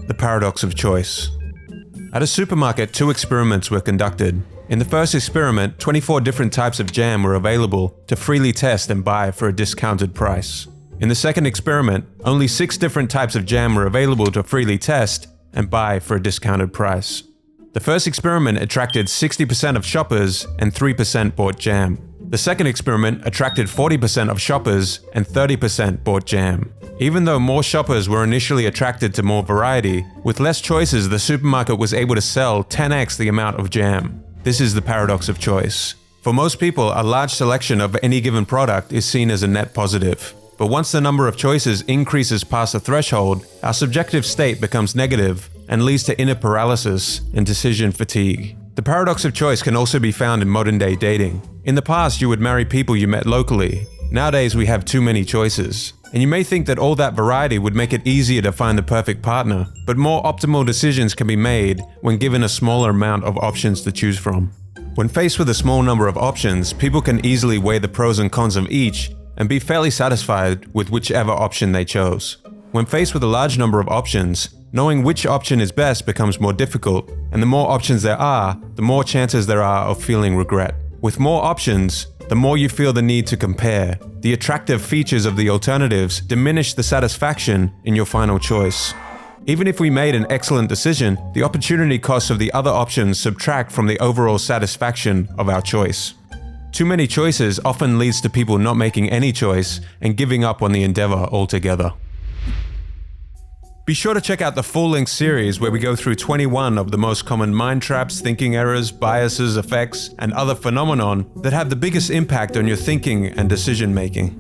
the paradox of choice. At a supermarket, 2 experiments were conducted. In the first experiment, 24 different types of jam were available to freely test and buy for a discounted price. In the second experiment, only 6 different types of jam were available to freely test and buy for a discounted price. The first experiment attracted 60% of shoppers and 3% bought jam. The second experiment attracted 40% of shoppers and 30% bought jam. Even though more shoppers were initially attracted to more variety, with less choices, the supermarket was able to sell 10x the amount of jam. This is the paradox of choice. For most people, a large selection of any given product is seen as a net positive. But once the number of choices increases past a threshold, our subjective state becomes negative and leads to inner paralysis and decision fatigue. The paradox of choice can also be found in modern-day dating. In the past, you would marry people you met locally. Nowadays, we have too many choices. And you may think that all that variety would make it easier to find the perfect partner, but more optimal decisions can be made when given a smaller amount of options to choose from. When faced with a small number of options, people can easily weigh the pros and cons of each and be fairly satisfied with whichever option they chose. When faced with a large number of options, knowing which option is best becomes more difficult, and the more options there are, the more chances there are of feeling regret. With more options, the more you feel the need to compare. The attractive features of the alternatives diminish the satisfaction in your final choice. Even if we made an excellent decision, the opportunity costs of the other options subtract from the overall satisfaction of our choice. Too many choices often leads to people not making any choice and giving up on the endeavor altogether. Be sure to check out the full-length series where we go through 21 of the most common mind traps, thinking errors, biases, effects, and other phenomenon that have the biggest impact on your thinking and decision making.